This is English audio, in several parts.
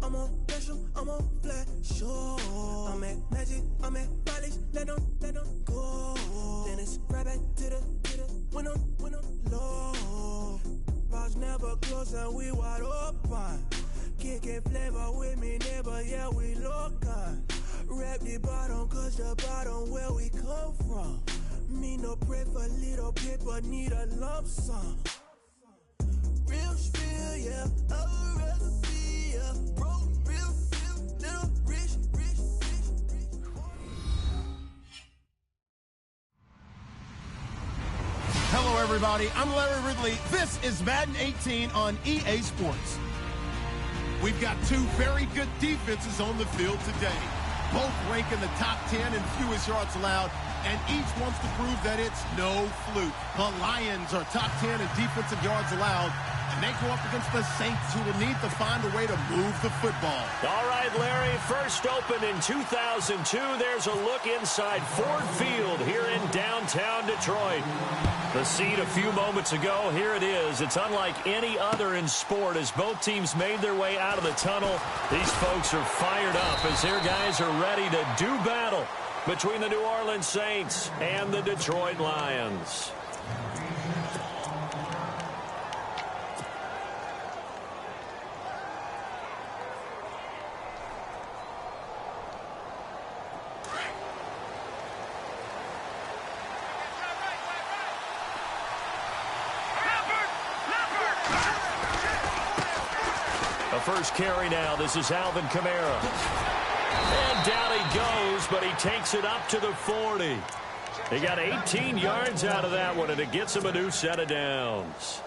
I'm on special, I'm on flat, sure. I'm at magic, I'm at college, let them go. Then it's right back to the when I'm low. Bars never close and we wide open. Kicking flavor with me, neighbor, yeah, we local. Rap the bottom, cause the bottom where we come from. Me no pray for little paper, need a lump sum. Real spill, yeah, I would rather be, yeah. Broke, real feel, little rich. Hello, everybody. I'm Larry Ridley. This is Madden 18 on EA Sports. We've got two very good defenses on the field today. Both rank in the top 10 in fewest yards allowed, and each wants to prove that it's no fluke. The Lions are top 10 in defensive yards allowed, and they go up against the Saints, who will need to find a way to move the football. All right, Larry, first opened in 2002. There's a look inside Ford Field here in downtown Detroit. The seed a few moments ago, here it is. It's unlike any other in sport as both teams made their way out of the tunnel. These folks are fired up as their guys are ready to do battle between the New Orleans Saints and the Detroit Lions. First carry now. This is Alvin Kamara. And down he goes, but he takes it up to the 40. He got 18 yards out of that one, and it gets him a new set of downs.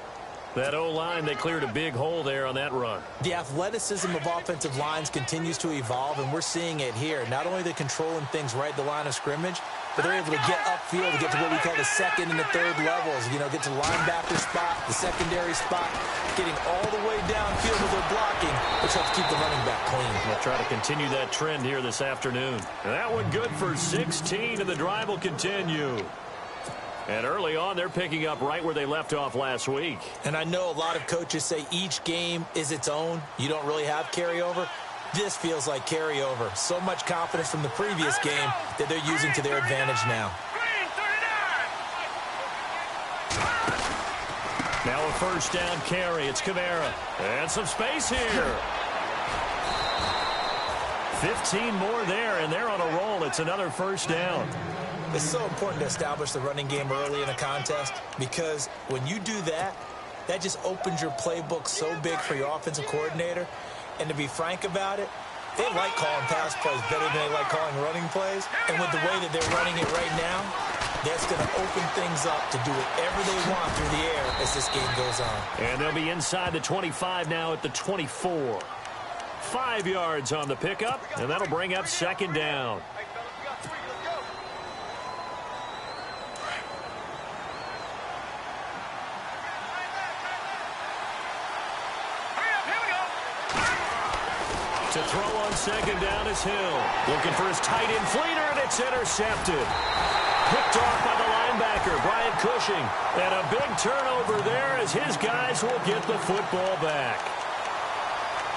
That O-line, they cleared a big hole there on that run. The athleticism of offensive lines continues to evolve, and we're seeing it here. Not only are they controlling things right at the line of scrimmage, but they're able to get upfield to get to what we call the second and the third levels. You know, get to the linebacker spot, the secondary spot, getting all the way downfield with their blocking, which helps keep the running back clean. We'll try to continue that trend here this afternoon. And that one good for 16, and the drive will continue. And early on, they're picking up right where they left off last week. And I know a lot of coaches say each game is its own. You don't really have carryover. This feels like carryover. So much confidence from the previous game that they're using to their advantage now. Now a first down carry. It's Kamara. And some space here. 15 more there, and they're on a roll. It's another first down. It's so important to establish the running game early in a contest because when you do that, that just opens your playbook so big for your offensive coordinator. And to be frank about it, they like calling pass plays better than they like calling running plays. And with the way that they're running it right now, that's going to open things up to do whatever they want through the air as this game goes on. And they'll be inside the 25 now at the 24. 5 yards on the pickup, and that'll bring up second down. To throw on second down is Hill. Looking for his tight end Fleeter, and it's intercepted. Picked off by the linebacker, Brian Cushing. And a big turnover there as his guys will get the football back.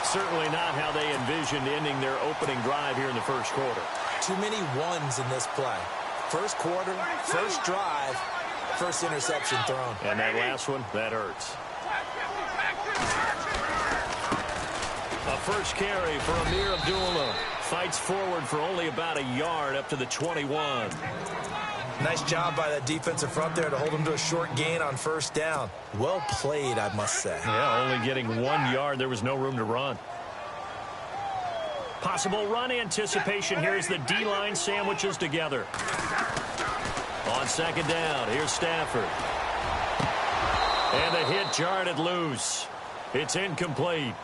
Certainly not how they envisioned ending their opening drive here in the first quarter. Too many ones in this play. First quarter, first drive, first interception thrown. And that last one, that hurts. A first carry for Amir Abdullah. Fights forward for only about a yard up to the 21. Nice job by that defensive front there to hold him to a short gain on first down. Well played, I must say. Yeah, only getting 1 yard. There was no room to run. Possible run anticipation here as the D-line sandwiches together. On second down, here's Stafford. And the hit jarred it loose. It's incomplete.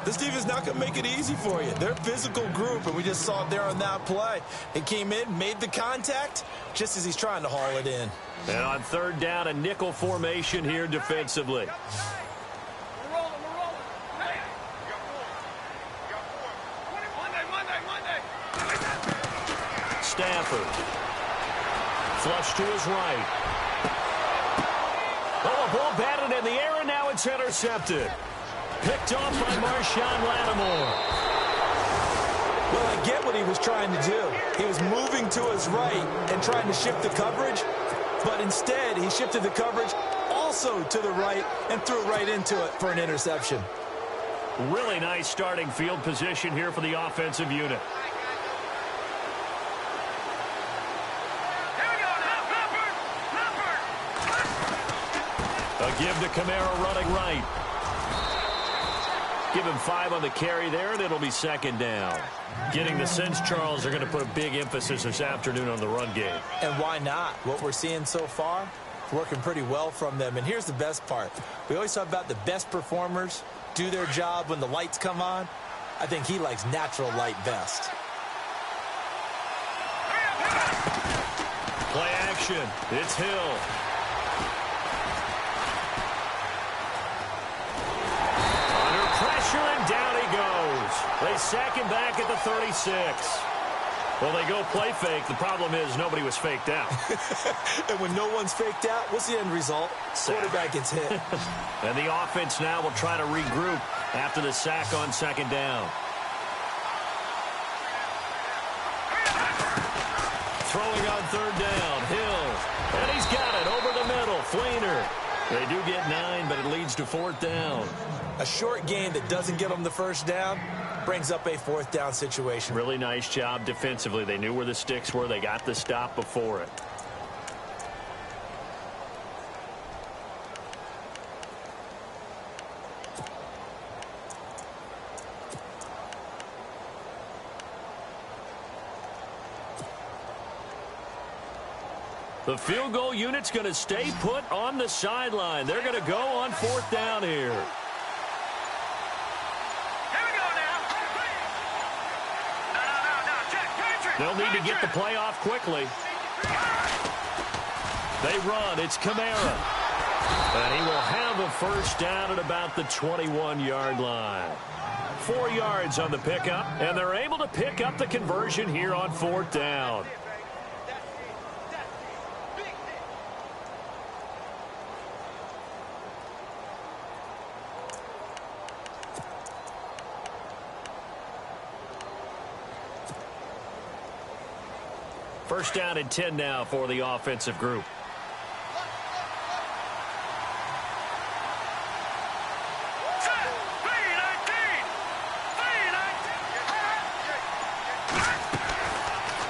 This defense is not going to make it easy for you. They're a physical group, and we just saw it there on that play. It came in, made the contact, just as he's trying to haul it in. And on third down, a nickel formation here defensively. Stafford. Flush to his right. Oh, a ball batted in the air, and now it's intercepted. Picked off by Marshawn Lattimore. Well, I get what he was trying to do. He was moving to his right and trying to shift the coverage, but instead he shifted the coverage also to the right and threw right into it for an interception. Really nice starting field position here for the offensive unit. A give to Kamara running right. Give him 5 on the carry there, and it'll be second down. Getting the sense, Charles, they're going to put a big emphasis this afternoon on the run game. And why not? What we're seeing so far, working pretty well from them. And here's the best part. We always talk about the best performers do their job when the lights come on. I think he likes natural light best. Play action. It's Hill. And down he goes. They sack him back at the 36. Well, they go play fake. The problem is nobody was faked out. And when no one's faked out, what's the end result? Quarterback gets hit. And the offense now will try to regroup after the sack on second down. Throwing on third down. Hill. And he's got it over the middle. Fleener. They do get 9, but it leads to fourth down. A short gain that doesn't get them the first down brings up a fourth down situation. Really nice job defensively. They knew where the sticks were. They got the stop before it. The field goal unit's going to stay put on the sideline. They're going to go on fourth down here. They'll need to get the play off quickly. They run. It's Kamara. And he will have a first down at about the 21-yard line. 4 yards on the pickup, and they're able to pick up the conversion here on fourth down. First down and 10 now for the offensive group.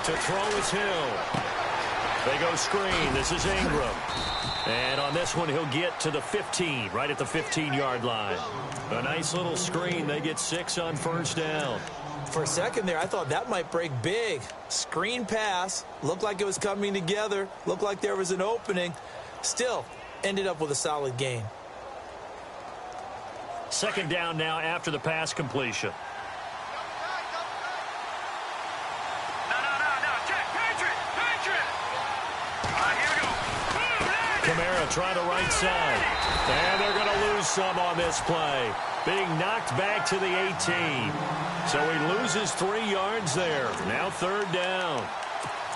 To throw is Hill. They go screen. This is Ingram. And on this one, he'll get to the 15, right at the 15-yard line. A nice little screen. They get 6 on first down. For a second there, I thought that might break big. Screen pass. Looked like it was coming together. Looked like there was an opening. Still, ended up with a solid gain. Second down now after the pass completion. Kamara trying to right side. And they're going to lose some on this play. Being knocked back to the 18. So he loses 3 yards there. Now third down.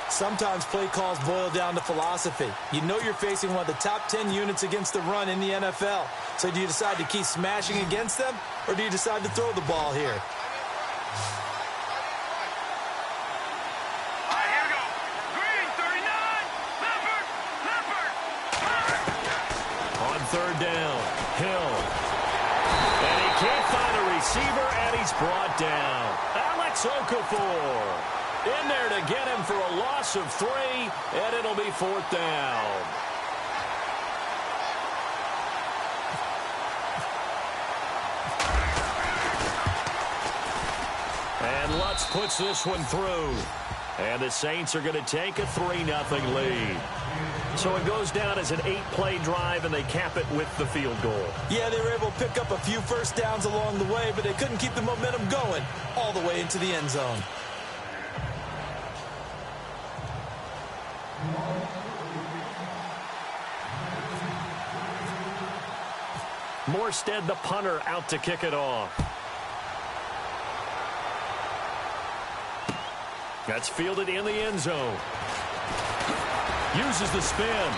Sometimes play calls boil down to philosophy. You know you're facing one of the top 10 units against the run in the NFL. So do you decide to keep smashing against them, or do you decide to throw the ball here? On third down, Hill. And he can't find a receiver, and he's brought down. Alex Okafor in there to get him for a loss of 3, and it'll be fourth down. And Lutz puts this one through. And the Saints are going to take a 3-0 lead. So it goes down as an 8-play drive, and they cap it with the field goal. Yeah, they were able to pick up a few first downs along the way, but they couldn't keep the momentum going all the way into the end zone. Morstead, the punter, out to kick it off. That's fielded in the end zone. Uses the spin.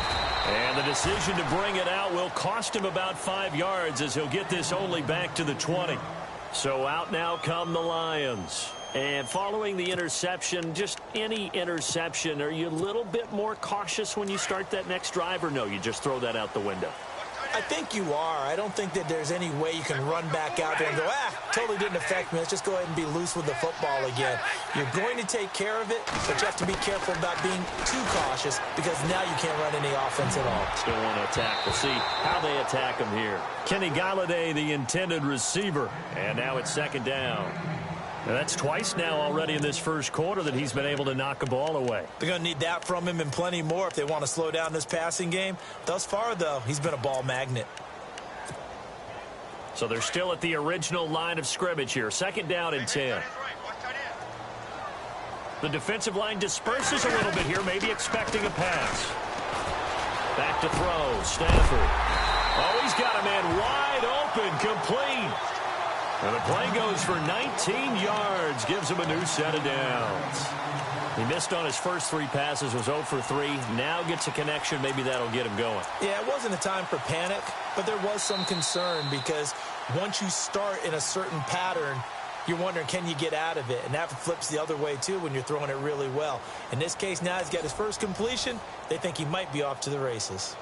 And the decision to bring it out will cost him about 5 yards as he'll get this only back to the 20. So out now come the Lions. And following the interception, just any interception, are you a little bit more cautious when you start that next drive, or no, you just throw that out the window? I think you are. I don't think that there's any way you can run back out there and go, totally didn't affect me. Let's just go ahead and be loose with the football again. You're going to take care of it, but you have to be careful about being too cautious because now you can't run any offense at all. Still want to attack. We'll see how they attack him here. Kenny Galladay, the intended receiver. And now it's second down. Now that's twice now already in this first quarter that he's been able to knock a ball away. They're going to need that from him and plenty more if they want to slow down this passing game. Thus far, though, he's been a ball magnet. So they're still at the original line of scrimmage here. Second down and 10. The defensive line disperses a little bit here, maybe expecting a pass. Back to throw. Stafford. Oh, he's got a man wide open, complete. And the play goes for 19 yards, gives him a new set of downs. He missed on his first 3 passes, was 0 for 3. Now gets a connection. Maybe that'll get him going. Yeah, it wasn't a time for panic, but there was some concern because once you start in a certain pattern, you're wondering, can you get out of it? And that flips the other way, too, when you're throwing it really well. In this case, now he's got his first completion. They think he might be off to the races.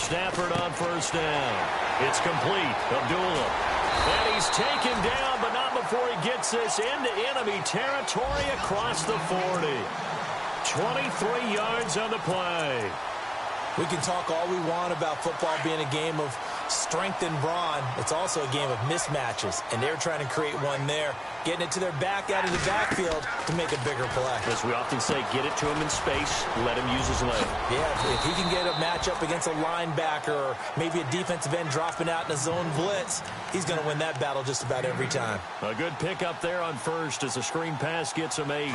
Stafford on first down. It's complete. Abdullah. And he's taken down, but not before he gets this into enemy territory across the 40. 23 yards on the play. We can talk all we want about football being a game of strength and brawn. It's also a game of mismatches, and they're trying to create one there, getting it to their back out of the backfield to make a bigger play. As we often say, get it to him in space, let him use his leg. Yeah, if he can get a matchup against a linebacker or maybe a defensive end dropping out in a zone blitz, he's going to win that battle just about every time. A good pickup there on first as a screen pass gets him 8.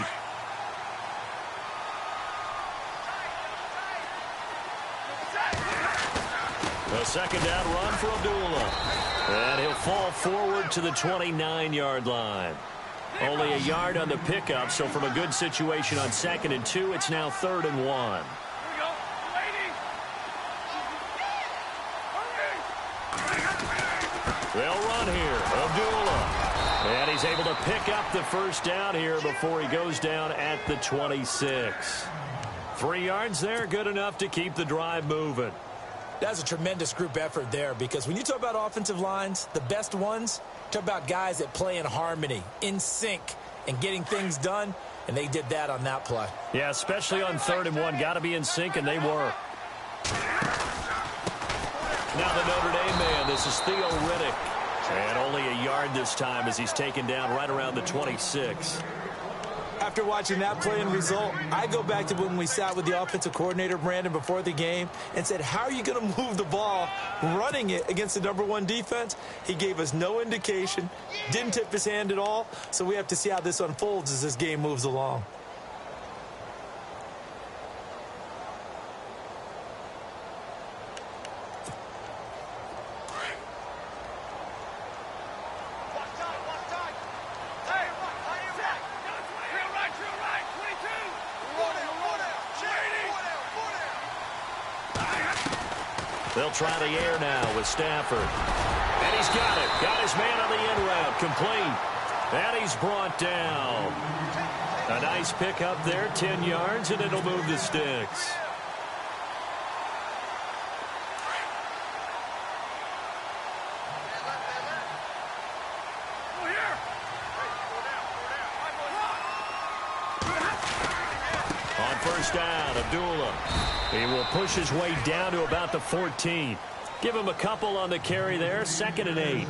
A second down run for Abdullah. And he'll fall forward to the 29-yard line. Only a yard on the pickup, so from a good situation on 2nd and 2, it's now 3rd and 1. They'll run here. Abdullah. And he's able to pick up the first down here before he goes down at the 26. 3 yards there, good enough to keep the drive moving. That's a tremendous group effort there because when you talk about offensive lines, the best ones, talk about guys that play in harmony, in sync, and getting things done, and they did that on that play. Yeah, especially on 3rd and 1. Got to be in sync, and they were. Now the Notre Dame man, this is Theo Riddick. And only a yard this time as he's taken down right around the 26. After watching that play and result, I go back to when we sat with the offensive coordinator, Brandon, before the game and said, how are you going to move the ball running it against the #1 defense? He gave us no indication, didn't tip his hand at all, so we have to see how this unfolds as this game moves along. They'll try the air now with Stafford. And he's got it. Got his man on the end route. Complete. And he's brought down. A nice pickup there, 10 yards, and it'll move the sticks. On first down, Abdullah. He will push his way down to about the 14. Give him a couple on the carry there. 2nd and 8.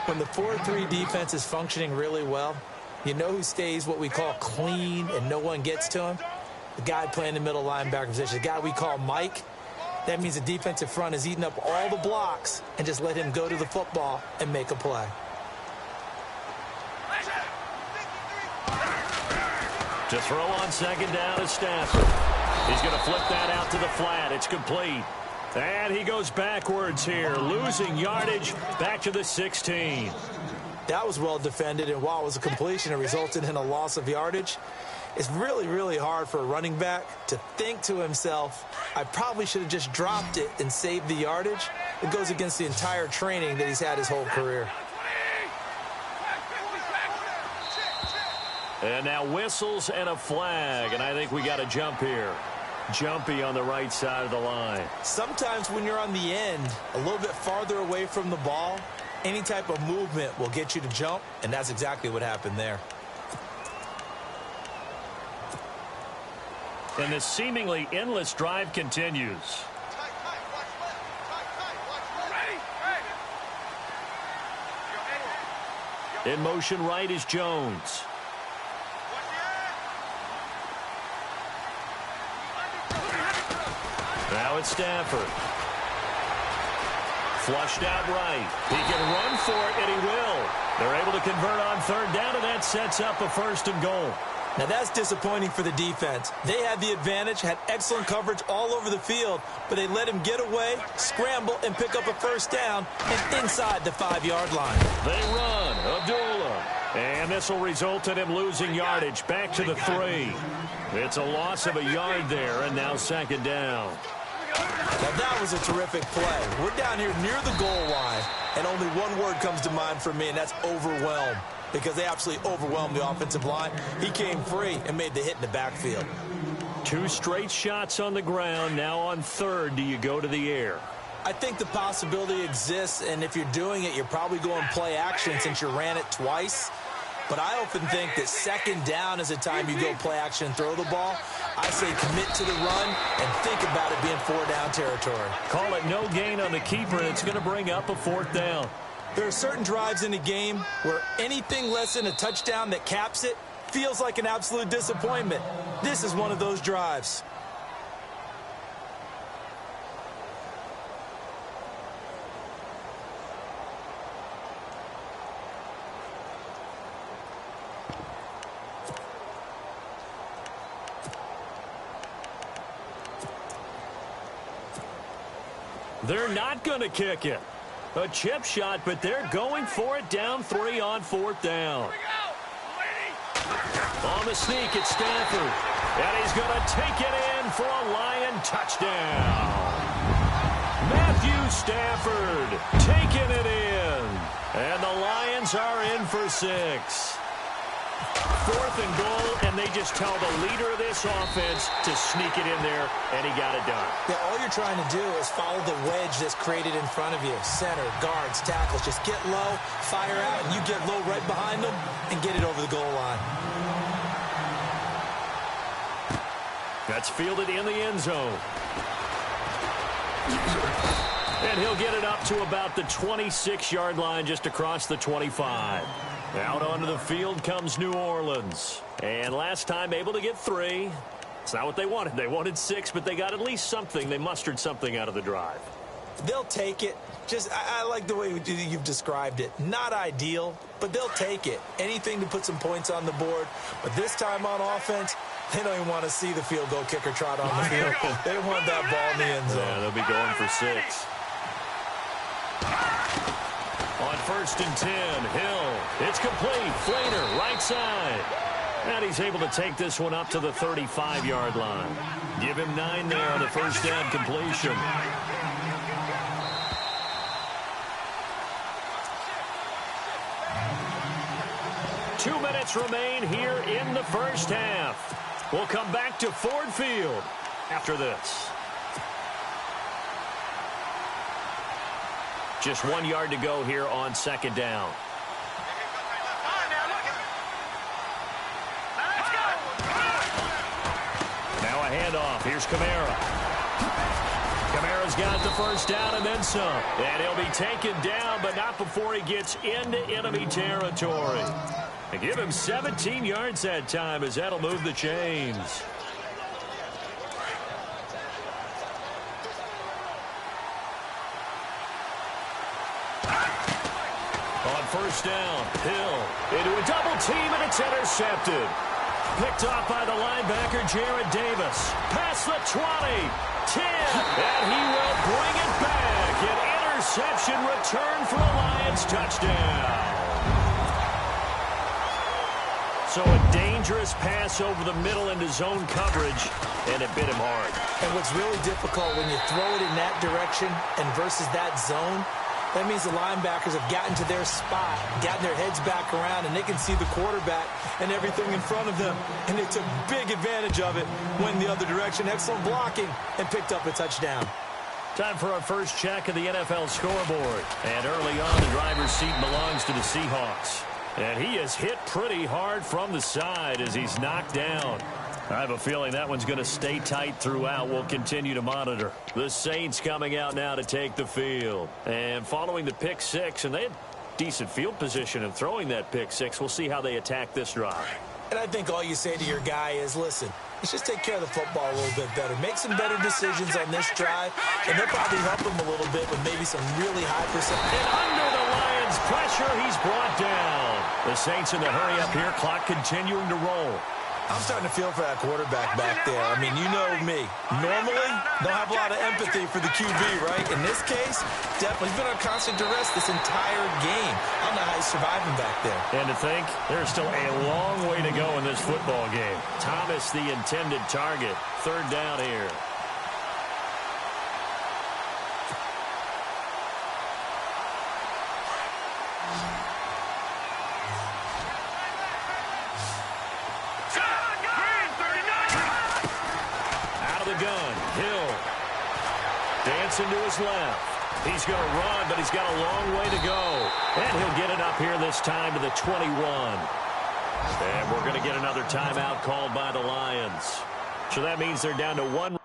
When the 4-3 defense is functioning really well, you know who stays what we call clean and no one gets to him? The guy playing the middle linebacker position, the guy we call Mike. That means the defensive front is eating up all the blocks and just let him go to the football and make a play. To throw on second down is Stafford. He's going to flip that out to the flat. It's complete. And he goes backwards here, losing yardage back to the 16. That was well defended, and while it was a completion, it resulted in a loss of yardage. It's really, really hard for a running back to think to himself, I probably should have just dropped it and saved the yardage. It goes against the entire training that he's had his whole career. And now whistles and a flag, and I think we got a jump here. Jumpy on the right side of the line. Sometimes when you're on the end, a little bit farther away from the ball, any type of movement will get you to jump, and that's exactly what happened there. And this seemingly endless drive continues. In motion right is Jones. Now it's Stafford. Flushed out right. He can run for it, and he will. They're able to convert on third down, and that sets up a 1st and goal. Now that's disappointing for the defense. They had the advantage, had excellent coverage all over the field, but they let him get away, scramble, and pick up a 1st down and inside the 5-yard line. They run. Abdullah. And this will result in him losing yardage back to the 3. It's a loss of a yard there, and now 2nd down. Now that was a terrific play. We're down here near the goal line, and only one word comes to mind for me, and that's overwhelmed, because they absolutely overwhelmed the offensive line. He came free and made the hit in the backfield. 2 straight shots on the ground. Now on 3rd, do you go to the air? I think the possibility exists, and if you're doing it, you're probably going play action since you ran it twice. But I often think that 2nd down is a time you go play action and throw the ball. I say commit to the run and think about it being 4-down territory. Call it no gain on the keeper, and it's going to bring up a 4th down. There are certain drives in a game where anything less than a touchdown that caps it feels like an absolute disappointment. This is one of those drives. They're not going to kick it. A chip shot, but they're going for it down 3 on 4th down. On the sneak, it's Stafford. And he's going to take it in for a Lion touchdown. Matthew Stafford taking it in. And the Lions are in for 6. 4th and goal, and they just tell the leader of this offense to sneak it in there, and he got it done. Yeah, all you're trying to do is follow the wedge that's created in front of you. Center, guards, tackles. Just get low, fire out, and you get low right behind them and get it over the goal line. That's fielded in the end zone. And he'll get it up to about the 26-yard line, just across the 25. Out onto the field comes New Orleans. And last time able to get 3. It's not what they wanted. They wanted 6, but they got at least something. They mustered something out of the drive. They'll take it. I like the way you've described it. Not ideal, but they'll take it. Anything to put some points on the board. But this time on offense, they don't even want to see the field goal kicker trot on the field. They want that ball in the end zone. Yeah, they'll be going for 6. On 1st and 10, Hill. It's complete. Flater, right side. And he's able to take this one up to the 35-yard line. Give him 9 there on the 1st down completion. Two minutes remain here in the 1st half. We'll come back to Ford Field after this. Just 1 yard to go here on 2nd down. Now a handoff. Here's Kamara. Kamara's got the 1st down and then some. And he'll be taken down, but not before he gets into enemy territory. And give him 17 yards that time, as that'll move the chains. On 1st down, Hill into a double team, and it's intercepted. Picked off by the linebacker, Jared Davis. Past the 20, 10, and he will bring it back. An interception return for a Lions touchdown. So a dangerous pass over the middle into zone coverage, and it bit him hard. And what's really difficult when you throw it in that direction and versus that zone, that means the linebackers have gotten to their spot, gotten their heads back around, and they can see the quarterback and everything in front of them. And they took big advantage of it, went the other direction, excellent blocking, and picked up a touchdown. Time for our first check of the NFL scoreboard. And early on, the driver's seat belongs to the Seahawks. And he is hit pretty hard from the side as he's knocked down. I have a feeling that one's going to stay tight throughout. We'll continue to monitor. The Saints coming out now to take the field. And following the pick six, and they had decent field position in throwing that pick six. We'll see how they attack this drive. And I think all you say to your guy is, listen, let's just take care of the football a little bit better. Make some better decisions on this drive, and they'll probably help him a little bit with maybe some really high percentage. And under the Lions' pressure, he's brought down. The Saints in the hurry up here, clock continuing to roll. I'm starting to feel for that quarterback back there. I mean, you know me. Normally, don't have a lot of empathy for the QB, right? In this case, definitely he's been on constant duress this entire game. I don't know how he's surviving back there. And to think, there's still a long way to go in this football game. Thomas, the intended target. Third down here. Dancing to his left. He's going to run, but he's got a long way to go. And he'll get it up here this time to the 21. And we're going to get another timeout called by the Lions. So that means they're down to one.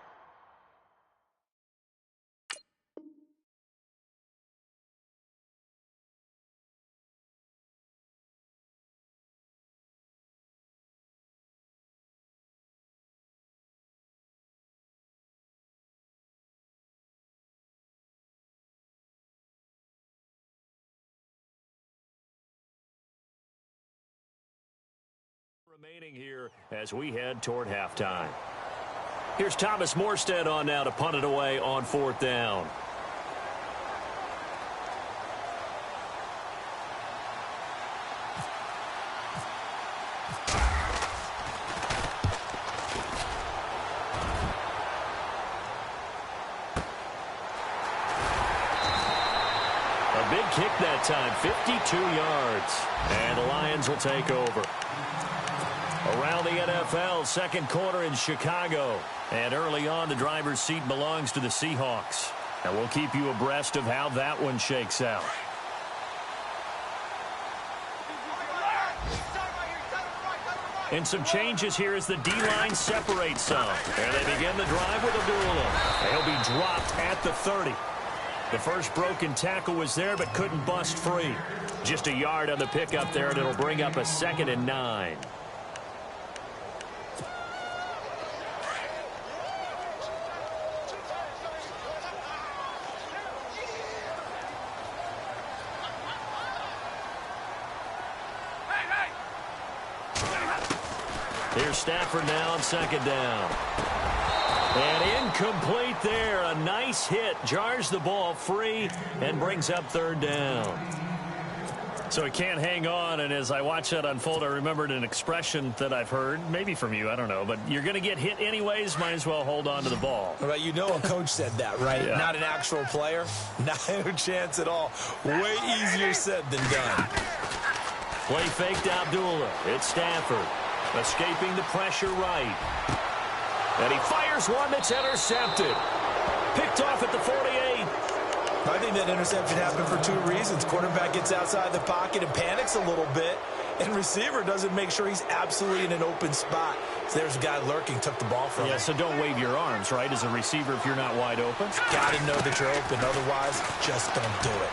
Remaining here as we head toward halftime. Here's Thomas Morstead on now to punt it away on fourth down. A big kick that time, 52 yards. And the Lions will take over. Around the NFL, second quarter in Chicago. And early on, the driver's seat belongs to the Seahawks. And we'll keep you abreast of how that one shakes out. And some changes here as the D-line separates some. And they begin the drive with Abdullah. He'll be dropped at the 30. The first broken tackle was there, but couldn't bust free. Just a yard on the pickup there, and it'll bring up a 2nd and 9. Here's Stafford now on 2nd down. And incomplete there. A nice hit. Jars the ball free and brings up 3rd down. So he can't hang on. And as I watch that unfold, I remembered an expression that I've heard, maybe from you, I don't know. But you're going to get hit anyways. Might as well hold on to the ball. Right, you know a coach said that, right? Yeah. Not an actual player. Not a chance at all. Way easier said than done. Play fake to Abdullah. It's Stafford. Escaping the pressure right. And he fires one that's intercepted. Picked off at the 48. I think that interception happened for 2 reasons. Quarterback gets outside the pocket and panics a little bit. And receiver doesn't make sure he's absolutely in an open spot. So there's a guy lurking, took the ball from him. Yeah, so don't wave your arms, right, as a receiver if you're not wide open. Got to know that you're open. Otherwise, just don't do it.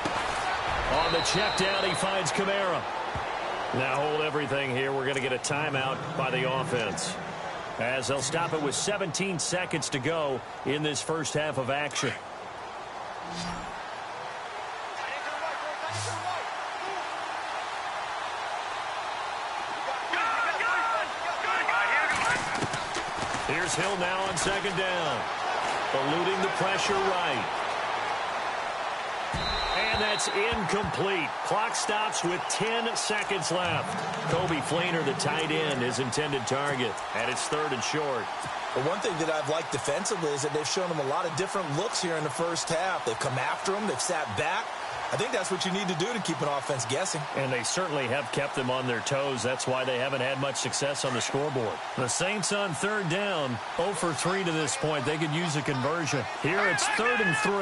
On the check down, he finds Kamara. Now hold everything here. We're going to get a timeout by the offense, as they'll stop it with 17 seconds to go in this first half of action. Here's Hill now on second down. Eluding the pressure right. And that's incomplete. Clock stops with 10 seconds left. Kobe Fleener, the tight end, his intended target. And it's 3rd and short. Well, one thing that I've liked defensively is that they've shown them a lot of different looks here in the first half. They've come after them. They've sat back. I think that's what you need to do to keep an offense guessing. And they certainly have kept them on their toes. That's why they haven't had much success on the scoreboard. The Saints on 3rd down, 0 for 3 to this point. They could use a conversion. Here it's 3rd and 3.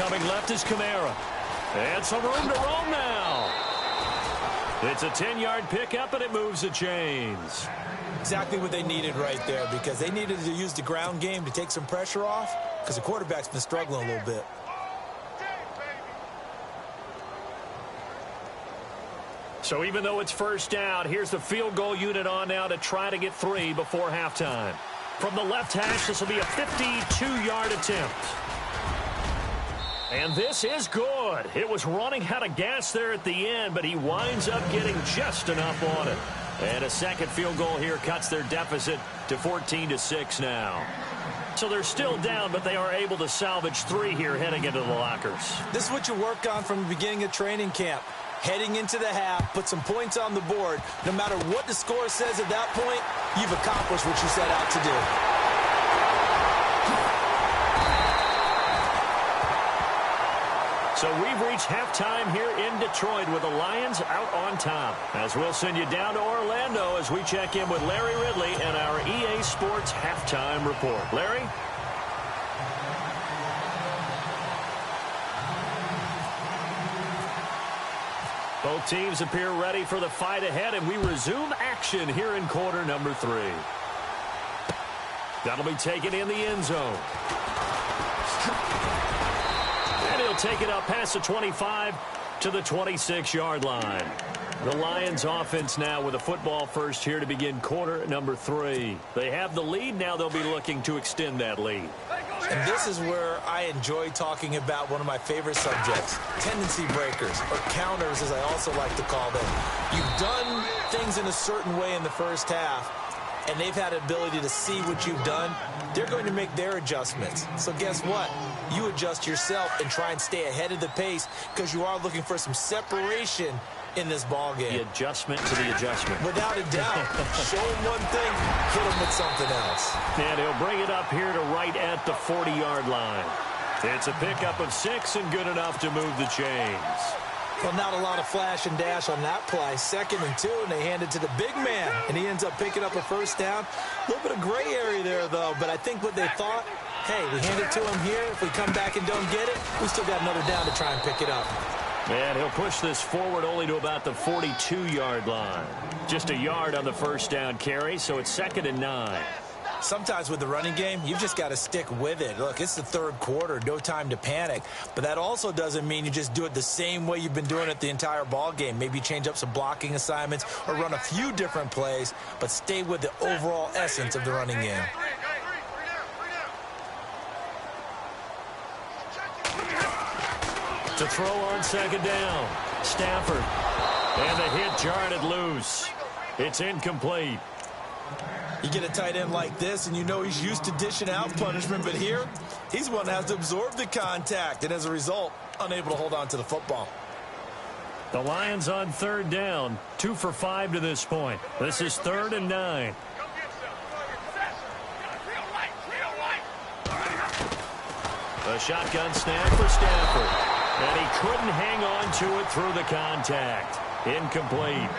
Coming left is Kamara. And some room to roam now. It's a 10-yard pickup, and it moves the chains. Exactly what they needed right there, because they needed to use the ground game to take some pressure off, because the quarterback's been struggling a little bit. So even though it's first down, here's the field goal unit on now to try to get 3 before halftime. From the left hash, this will be a 52-yard attempt. And this is good. It was running out of gas there at the end, but he winds up getting just enough on it. And a second field goal here cuts their deficit to 14-6 now. So they're still down, but they are able to salvage 3 here heading into the lockers. This is what you work on from the beginning of training camp. Heading into the half, put some points on the board. No matter what the score says at that point, you've accomplished what you set out to do. So we've reached halftime here in Detroit with the Lions out on top. As we'll send you down to Orlando as we check in with Larry Ridley and our EA Sports Halftime Report. Larry? Both teams appear ready for the fight ahead, and we resume action here in quarter number 3. That'll be taken in the end zone. And he'll take it up past the 25 to the 26-yard line. The Lions offense now with a football first here to begin quarter number 3. They have the lead. Now they'll be looking to extend that lead. And this is where I enjoy talking about one of my favorite subjects, tendency breakers, or counters as I also like to call them. You've done things in a certain way in the first half, and they've had an ability to see what you've done. They're going to make their adjustments. So guess what? You adjust yourself and try and stay ahead of the pace because you are looking for some separation in this ball game. The adjustment to the adjustment. Without a doubt. Show him one thing, hit him with something else. And he'll bring it up here to right at the 40-yard line. It's a pickup of 6 and good enough to move the chains. Well, not a lot of flash and dash on that play. 2nd and 2, and they hand it to the big man, and he ends up picking up a first down. A little bit of gray area there, though, but I think what they thought, hey, we hand it to him here. If we come back and don't get it, we still got another down to try and pick it up. And he'll push this forward only to about the 42-yard line. Just a yard on the first down carry, so it's 2nd and 9. Sometimes with the running game, you've just got to stick with it. Look, it's the 3rd quarter, no time to panic. But that also doesn't mean you just do it the same way you've been doing it the entire ball game. Maybe change up some blocking assignments or run a few different plays, but stay with the overall essence of the running game. To throw on 2nd down, Stafford. And the hit jarred it loose. It's incomplete. You get a tight end like this, and you know he's used to dishing out punishment, but here, he's one that has to absorb the contact, and as a result, unable to hold on to the football. The Lions on 3rd down, 2 for 5 to this point. This is 3rd and 9. A shotgun snap for Stafford. And he couldn't hang on to it through the contact. Incomplete.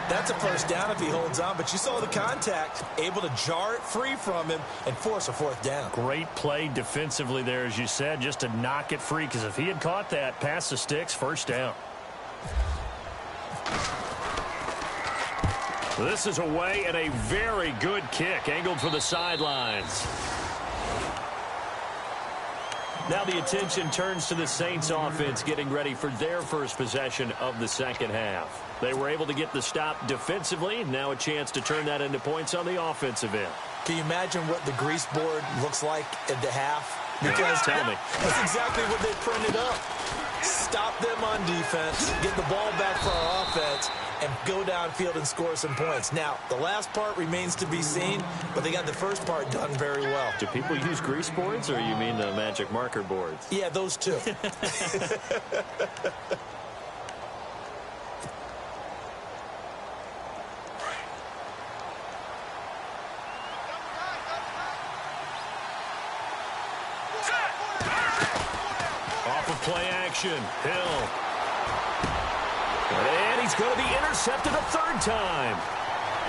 That's a first down if he holds on, but you saw the contact, able to jar it free from him and force a 4th down. Great play defensively there, as you said, just to knock it free, because if he had caught that, past the sticks, first down. This is away and a very good kick, angled for the sidelines. Now the attention turns to the Saints offense getting ready for their first possession of the second half. They were able to get the stop defensively. Now a chance to turn that into points on the offensive end. Can you imagine what the grease board looks like at the half? Because tell me. That's exactly what they printed up. Stop them on defense, get the ball back for our offense, and go downfield and score some points. Now, the last part remains to be seen, but they got the first part done very well. Do people use grease boards, or you mean the magic marker boards? Yeah, those two. Play action. Hill. And he's going to be intercepted a third time.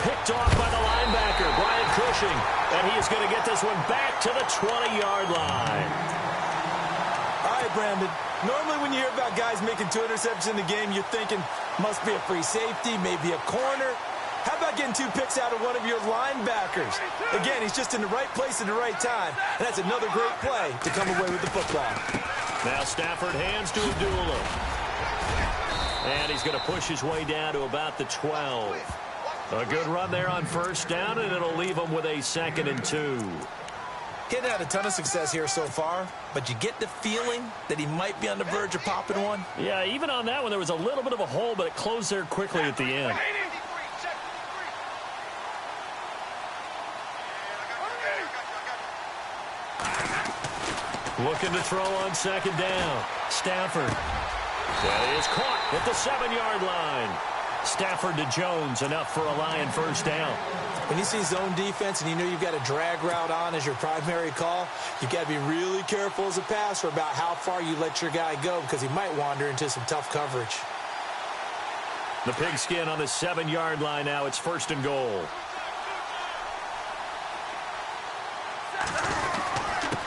Picked off by the linebacker, Brian Cushing. And he is going to get this one back to the 20-yard line. All right, Brandon. Normally when you hear about guys making 2 interceptions in the game, you're thinking, must be a free safety, maybe a corner. How about getting 2 picks out of one of your linebackers? Again, he's just in the right place at the right time. And that's another great play to come away with the football. Now Stafford hands to Abdullah. And he's going to push his way down to about the 12. A good run there on first down, and it'll leave him with a 2nd and 2. He had a ton of success here so far, but you get the feeling that he might be on the verge of popping one. Yeah, even on that one, there was a little bit of a hole, but it closed there quickly at the end. Looking to throw on 2nd down. Stafford. That is caught at the 7-yard line. Stafford to Jones, enough for a Lion first down. When you see zone defense and you know you've got a drag route on as your primary call, you've got to be really careful as a passer about how far you let your guy go because he might wander into some tough coverage. The pigskin on the 7-yard line now. It's 1st and goal.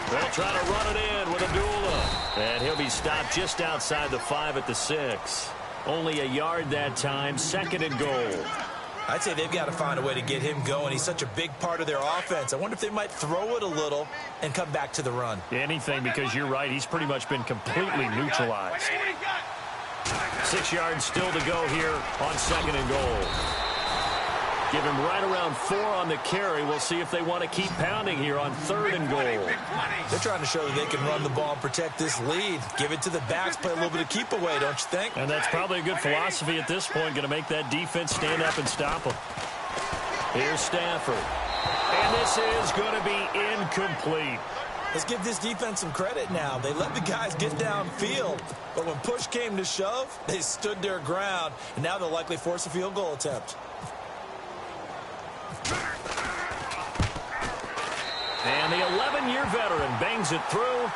They'll try to run it in with Abdullah. And he'll be stopped just outside the 5 at the 6. Only a yard that time, 2nd and goal. I'd say they've got to find a way to get him going. He's such a big part of their offense. I wonder if they might throw it a little and come back to the run. Anything, because you're right. He's pretty much been completely neutralized. 6 yards still to go here on 2nd and goal. Give him right around 4 on the carry. We'll see if they want to keep pounding here on 3rd and goal. They're trying to show that they can run the ball and protect this lead. Give it to the backs, play a little bit of keep away, don't you think? And that's probably a good philosophy at this point, going to make that defense stand up and stop them. Here's Stafford. And this is going to be incomplete. Let's give this defense some credit now. They let the guys get downfield, but when push came to shove, they stood their ground, and now they'll likely force a field goal attempt. And the 11-year veteran bangs it through,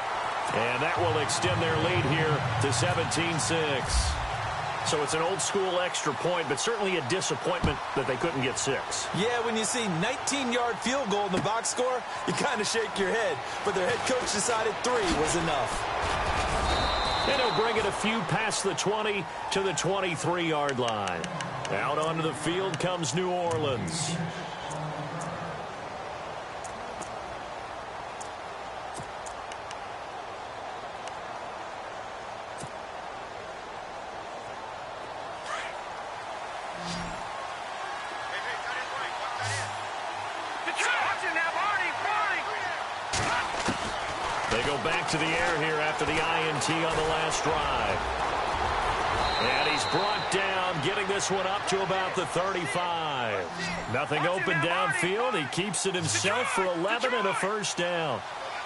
and that will extend their lead here to 17-6. So it's an old-school extra point, but certainly a disappointment that they couldn't get 6. Yeah, when you see 19-yard field goal in the box score, you kind of shake your head. But their head coach decided 3 was enough. And he'll bring it a few past the 20 to the 23-yard line. Out onto the field comes New Orleans. They go back to the air here after the INT on the last drive. And he's brought down, getting this one up to about the 35. Nothing open downfield. He keeps it himself for 11 and a first down.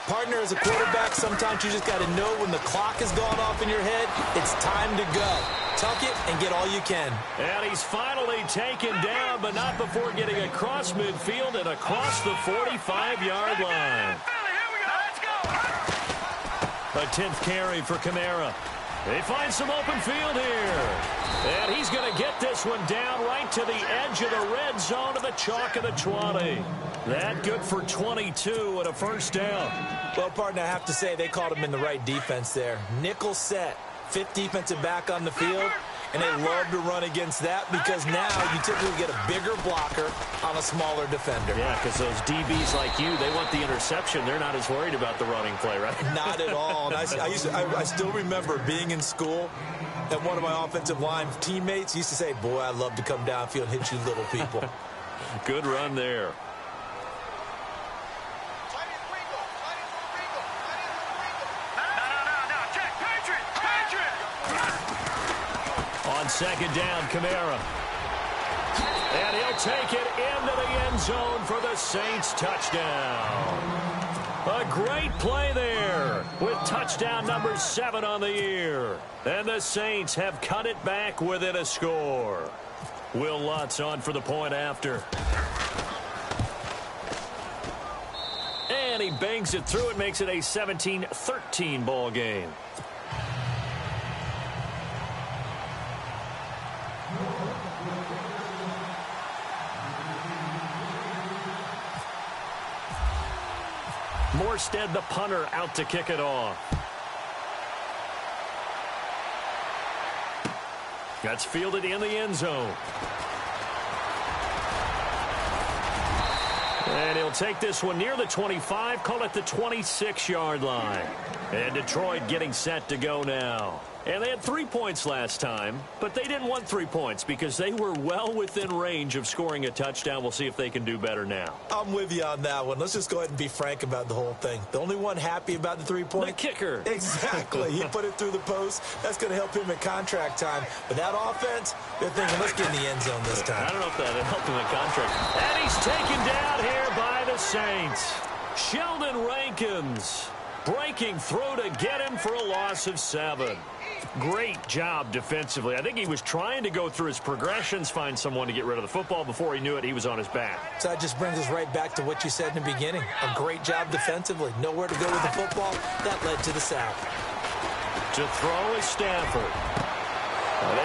Partner, as a quarterback, sometimes you just got to know when the clock has gone off in your head, it's time to go. Tuck it and get all you can. And he's finally taken down, but not before getting across midfield and across the 45-yard line. A 10th carry for Kamara. They find some open field here. And he's going to get this one down right to the edge of the red zone of the chalk of the 20. That good for 22 and a first down. Well, partner, I have to say they called him in the right defense there. Nickel set, 5th defensive back on the field. And they love to run against that because now you typically get a bigger blocker on a smaller defender. Yeah, because those DBs like you, they want the interception. They're not as worried about the running play, right? Not at all. And I still remember being in school, and one of my offensive line teammates used to say, boy, I love to come downfield and hit you little people. Good run there. On second down, Kamara. And he'll take it into the end zone for the Saints touchdown. A great play there with touchdown number 7 on the year. And the Saints have cut it back within a score. Will Lutz on for the point after. And he bangs it through. It makes it a 17-13 ball game. Morstead, the punter, out to kick it off. That's fielded in the end zone. And he'll take this one near the 25, call it the 26-yard line. And Detroit getting set to go now. And they had 3 points last time, but they didn't want 3 points because they were well within range of scoring a touchdown. We'll see if they can do better now. I'm with you on that one. Let's just go ahead and be frank about the whole thing. The only one happy about the 3-point? The kicker. Exactly. He put it through the post. That's going to help him at contract time. But that offense, they're thinking, let's get in the end zone this time. I don't know if that'll help him at contract. And he's taken down here by the Saints. Sheldon Rankins breaking through to get him for a loss of 7. Great job defensively. I think he was trying to go through his progressions, find someone to get rid of the football. Before he knew it, he was on his back. So that just brings us right back to what you said in the beginning. A great job defensively. Nowhere to go with the football. That led to the sack. To throw is Stafford.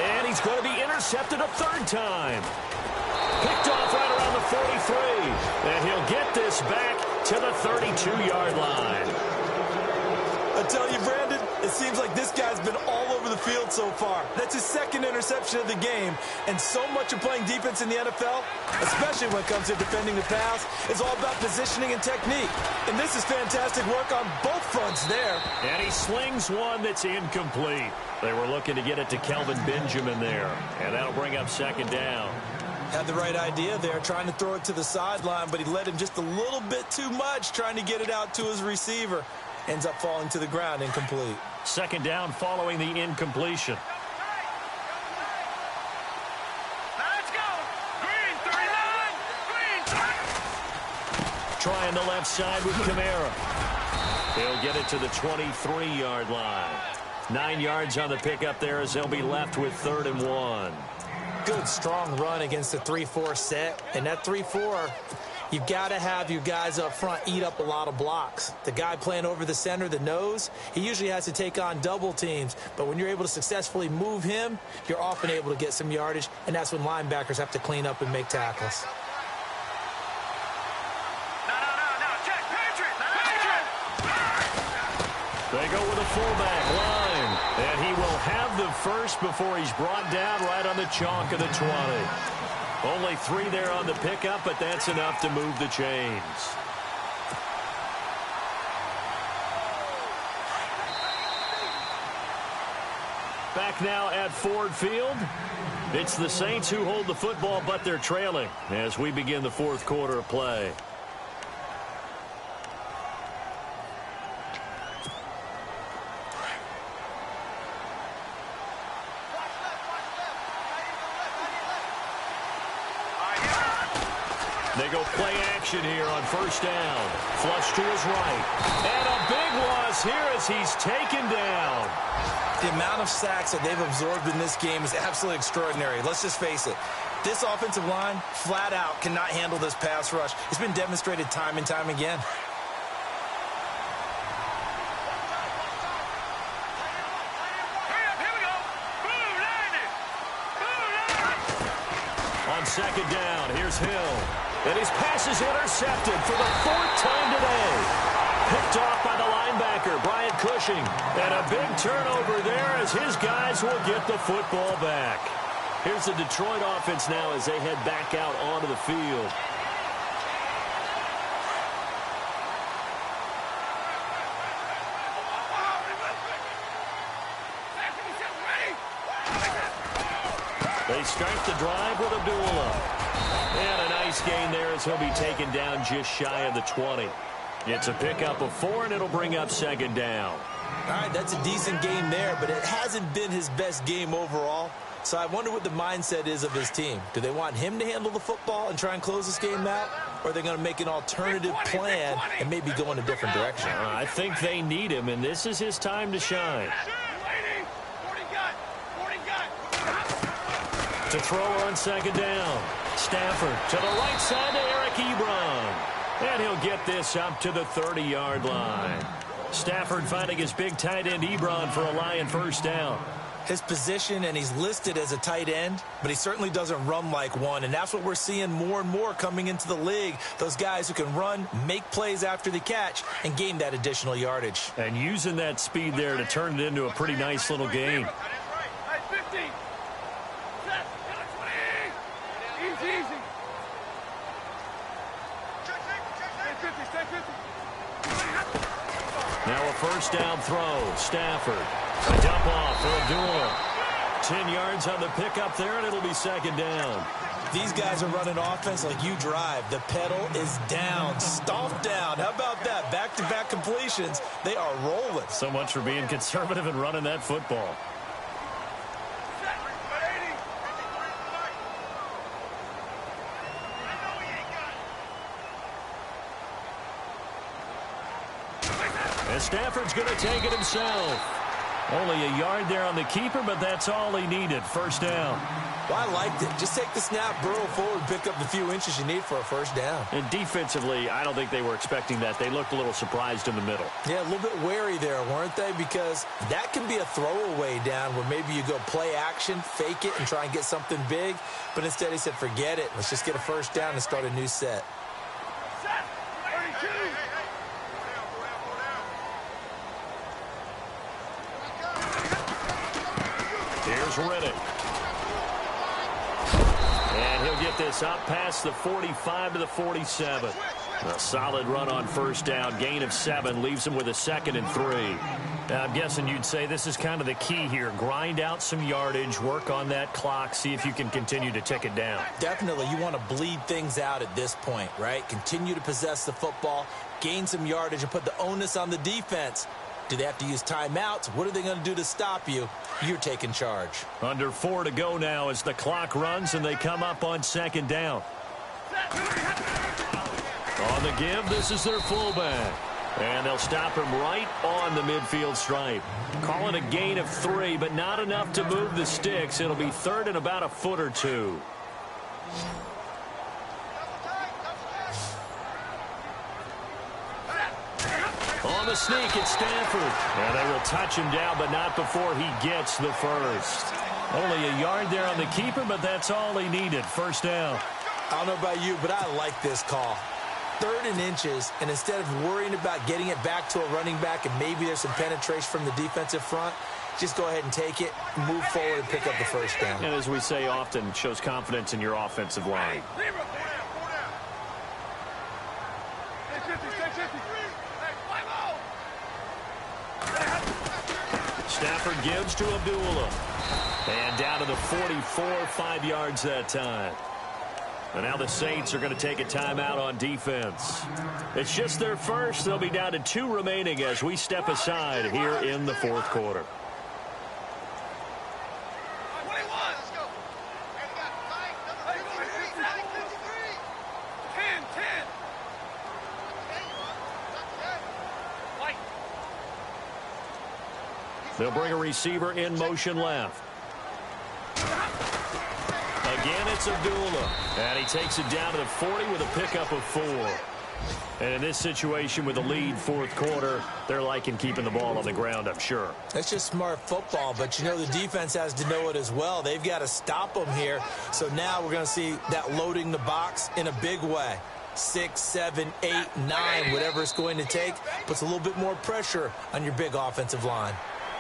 And he's going to be intercepted a 3rd time. Picked off right around the 43. And he'll get this back to the 32-yard line. I tell you, Brandon, it seems like this guy's been all over the field so far. That's his 2nd interception of the game. And so much of playing defense in the NFL, especially when it comes to defending the pass, is all about positioning and technique. And this is fantastic work on both fronts there. And he slings one that's incomplete. They were looking to get it to Kelvin Benjamin there. And that'll bring up 2nd down. Had the right idea there, trying to throw it to the sideline, but he led him just a little bit too much, trying to get it out to his receiver. Ends up falling to the ground, incomplete. 2nd down following the incompletion. Let's go! Green, 39! Green! Trying the left side with Kamara. He'll get it to the 23-yard line. 9 yards on the pickup there as they'll be left with 3rd and 1. Good, strong run against the 3-4 set. And that 3-4... you've got to have your guys up front eat up a lot of blocks. The guy playing over the center, the nose, he usually has to take on double teams. But when you're able to successfully move him, you're often able to get some yardage, and that's when linebackers have to clean up and make tackles. No. Check. Patriot! They go with a fullback line. And he will have the first before he's brought down right on the chalk of the 20. Only 3 there on the pickup, but that's enough to move the chains. Back now at Ford Field. It's the Saints who hold the football, but they're trailing as we begin the 4th quarter of play. They go play action here on 1st down. Flush to his right. And a big loss here as he's taken down. The amount of sacks that they've absorbed in this game is absolutely extraordinary. Let's just face it. This offensive line, flat out, cannot handle this pass rush. It's been demonstrated time and time again. Here we go! Boom, landed! On 2nd down, here's Hill. And his pass is intercepted for the 4th time today. Picked off by the linebacker, Bryant Cushing. And a big turnover there as his guys will get the football back. Here's the Detroit offense now as they head back out onto the field. They start the drive with Abdullah. And a nice gain there as he'll be taken down just shy of the 20. It's a pickup of 4, and it'll bring up 2nd down. All right, that's a decent game there, but it hasn't been his best game overall. So I wonder what the mindset is of his team. Do they want him to handle the football and try and close this game out? Or are they going to make an alternative plan and maybe go in a different direction? I think they need him, and this is his time to shine. To throw on second down. Stafford to the right side to Eric Ebron. And he'll get this up to the 30-yard line. Stafford finding his big tight end Ebron for a Lion first down. His position, and he's listed as a tight end, but he certainly doesn't run like one, and that's what we're seeing more and more coming into the league. Those guys who can run, make plays after the catch, and gain that additional yardage. And using that speed there to turn it into a pretty nice little gain. Now a first down throw. Stafford. A dump off for Abdullah. 10 yards on the pickup there, and it'll be second down. These guys are running offense like you drive. The pedal is down, stomped down. How about that? Back-to-back completions. They are rolling. So much for being conservative and running that football. And Stafford's going to take it himself. Only a yard there on the keeper, but that's all he needed. First down. Well, I liked it. Just take the snap, burrow forward, pick up the few inches you need for a first down. And defensively, I don't think they were expecting that. They looked a little surprised in the middle. Yeah, a little bit wary there, weren't they? Because that can be a throwaway down where maybe you go play action, fake it, and try and get something big. But instead he said, forget it. Let's just get a first down and start a new set. Here's Riddick. And he'll get this up past the 45 to the 47. A solid run on first down. Gain of 7 leaves him with a 2nd and 3. Now, I'm guessing you'd say this is kind of the key here. Grind out some yardage, work on that clock, see if you can continue to tick it down. Definitely. You want to bleed things out at this point, right? Continue to possess the football, gain some yardage, and put the onus on the defense. Do they have to use timeouts? What are they going to do to stop you? You're taking charge. Under 4 to go now as the clock runs and they come up on second down. On the give, this is their fullback. And they'll stop him right on the midfield stripe. Call it a gain of 3, but not enough to move the sticks. It'll be third and about a foot or two. On the sneak, it's Stafford. And they will touch him down, but not before he gets the first. Only a yard there on the keeper, but that's all he needed. First down. I don't know about you, but I like this call. 3rd and inches, and instead of worrying about getting it back to a running back and maybe there's some penetration from the defensive front, just go ahead and take it, move forward, and pick up the first down. And as we say often, shows confidence in your offensive line. Stafford gives to Abdullah. And down to the 44, 5 yards that time. And now the Saints are going to take a timeout on defense. It's just their first. They'll be down to 2 remaining as we step aside here in the 4th quarter. They'll bring a receiver in motion left. Again, it's Abdullah. And he takes it down to the 40 with a pickup of 4. And in this situation with a lead 4th quarter, they're liking keeping the ball on the ground, I'm sure. That's just smart football, but you know the defense has to know it as well. They've got to stop them here. So now we're going to see that loading the box in a big way. 6, 7, 8, 9, whatever it's going to take, puts a little bit more pressure on your big offensive line.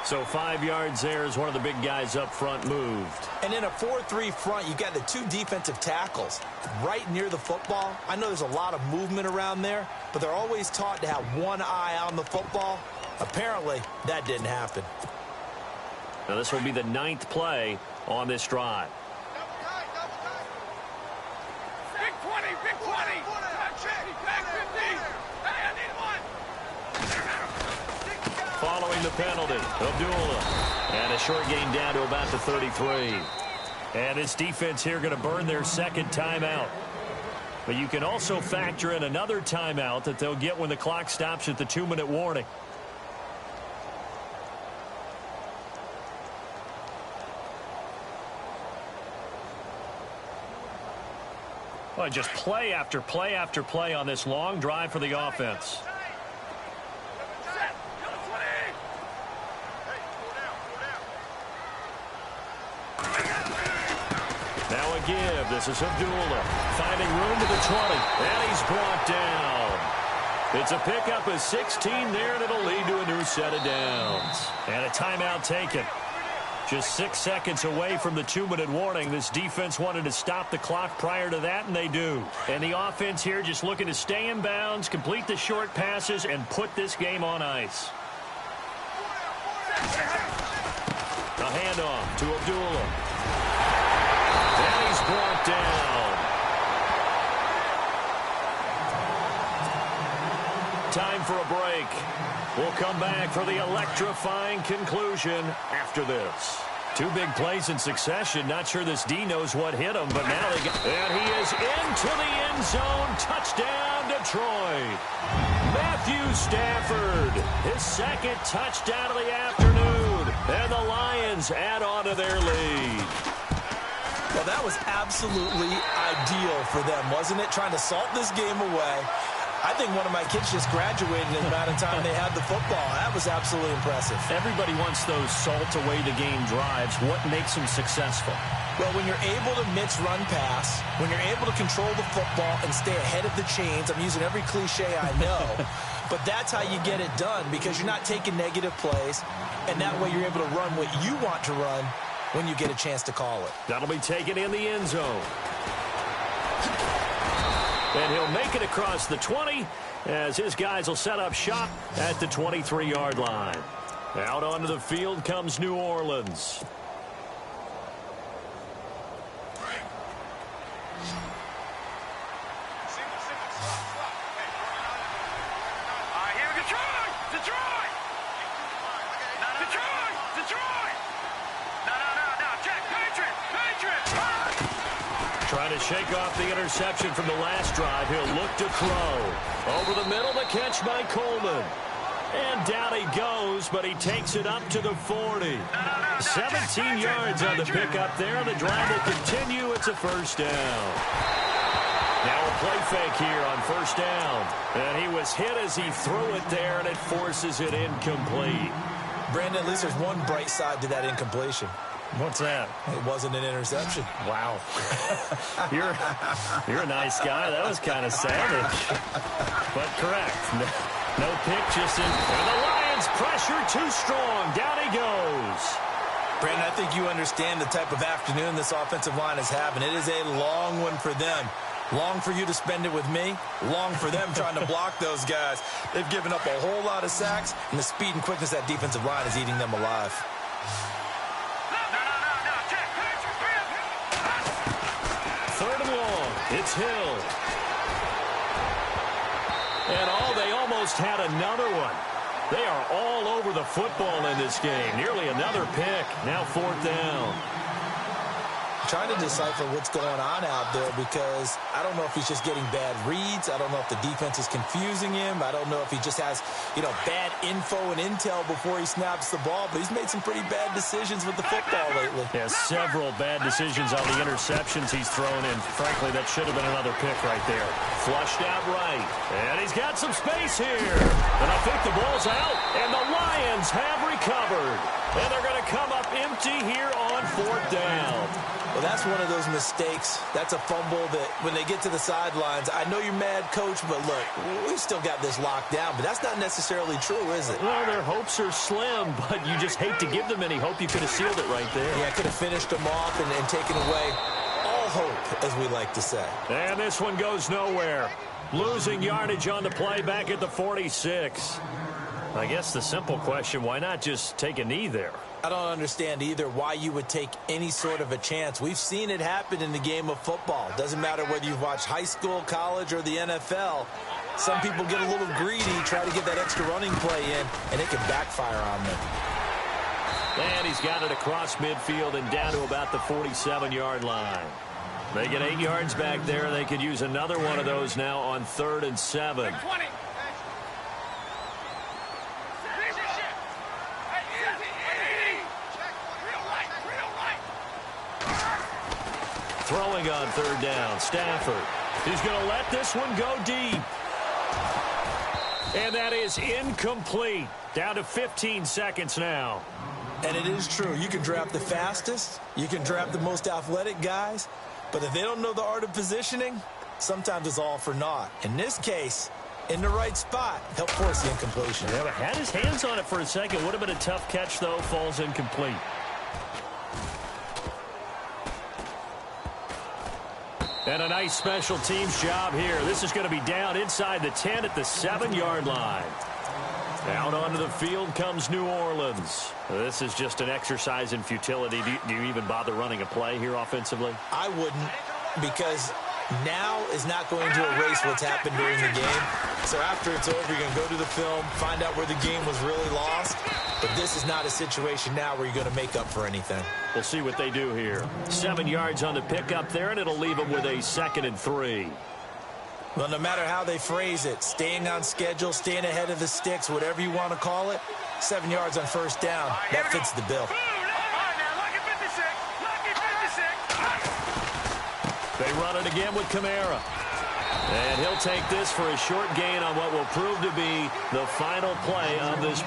So 5 yards there as one of the big guys up front moved. And in a 4-3 front, you've got the 2 defensive tackles right near the football. I know there's a lot of movement around there, but they're always taught to have one eye on the football. Apparently, that didn't happen. Now this will be the 9th play on this drive. Big 20, big 20. Back 15. Hey, I need one. Following the penalty, Abdullah. And a short gain down to about the 33. And this defense here going to burn their second timeout. But you can also factor in another timeout that they'll get when the clock stops at the 2-minute warning. Well, just play after play after play on this long drive for the offense. Now a give. This is Abdullah finding room to the 20. And he's brought down. It's a pickup of 16 there, and it'll lead to a new set of downs. And a timeout taken. Just 6 seconds away from the 2-minute warning. This defense wanted to stop the clock prior to that, and they do. And the offense here just looking to stay in bounds, complete the short passes, and put this game on ice. A handoff to Abdullah. And he's brought down. Time for a break. We'll come back for the electrifying conclusion after this. 2 big plays in succession. Not sure this D knows what hit him, but now they got... And he is into the end zone. Touchdown, Detroit. Matthew Stafford, his second touchdown of the afternoon. And the Lions add on to their lead. Well, that was absolutely ideal for them, wasn't it? Trying to salt this game away. I think one of my kids just graduated in the amount of time they had the football. That was absolutely impressive. Everybody wants those salt-away-the-game drives. What makes them successful? Well, when you're able to mix run-pass, when you're able to control the football and stay ahead of the chains, I'm using every cliche I know, but that's how you get it done because you're not taking negative plays, and that way you're able to run what you want to run when you get a chance to call it. That'll be taken in the end zone. And he'll make it across the 20 as his guys will set up shop at the 23-yard line. Out onto the field comes New Orleans. Trying to shake off the interception from the last drive. He'll look to throw. Over the middle, the catch by Coleman. And down he goes, but he takes it up to the 40. 17 yards on the pickup there. The drive will continue. It's a first down. Now a play fake here on first down. And he was hit as he threw it there, and it forces it incomplete. Brandon, at least there's one bright side to that incompletion. What's that? It wasn't an interception. Wow. You're a nice guy. That was kind of savage. But correct. No pick, just in. And the Lions pressure too strong. Down he goes. Brandon, I think you understand the type of afternoon this offensive line is having. It is a long one for them. Long for you to spend it with me. Long for them trying to block those guys. They've given up a whole lot of sacks, and the speed and quickness of that defensive line is eating them alive. Third and long. It's Hill. And they almost had another one. They are all over the football in this game. Nearly another pick. Now fourth down. Trying to decipher what's going on out there because I don't know if he's just getting bad reads. I don't know if the defense is confusing him. I don't know if he just has, bad info and intel before he snaps the ball. But he's made some pretty bad decisions with the football lately. Yeah, several bad decisions on the interceptions he's thrown in. Frankly, that should have been another pick right there. Flushed out right. And he's got some space here. And I think the ball's out. And the Lions have recovered. And they're going to come up empty here on fourth down. Well, that's one of those mistakes. That's a fumble that when they get to the sidelines, I know you're mad, Coach, but look, we've still got this locked down. But that's not necessarily true, is it? Well, their hopes are slim, but you just hate to give them any hope. You could have sealed it right there. Yeah, could have finished them off and taken away all hope, as we like to say. And this one goes nowhere. Losing yardage on the play back at the 46. I guess the simple question, why not just take a knee there? I don't understand either why you would take any sort of a chance. We've seen it happen in the game of football. Doesn't matter whether you've watched high school, college, or the NFL. Some people get a little greedy, try to get that extra running play in, and it can backfire on them. And he's got it across midfield and down to about the 47-yard line. They get 8 yards back there. They could use another one of those now on 3rd and 7. Throwing on 3rd down, Stafford. He's going to let this one go deep. And that is incomplete. Down to 15 seconds now. And it is true. You can draft the fastest. You can draft the most athletic guys. But if they don't know the art of positioning, sometimes it's all for naught. In this case, in the right spot, help force the incompletion. Yeah, but had his hands on it for a second. Would have been a tough catch, though. Falls incomplete. And a nice special teams job here. This is going to be down inside the 10 at the 7-yard line. Out onto the field comes New Orleans. This is just an exercise in futility. Do you even bother running a play here offensively? I wouldn't, because now is not going to erase what's happened during the game. So after it's over, you're going to go to the film, find out where the game was really lost. But this is not a situation now where you're going to make up for anything. We'll see what they do here. 7 yards on the pickup there, and it'll leave them with a 2nd and 3. Well, no matter how they phrase it, staying on schedule, staying ahead of the sticks, whatever you want to call it, 7 yards on 1st down, that fits the bill. They run it again with Kamara. And he'll take this for a short gain on what will prove to be the final play of this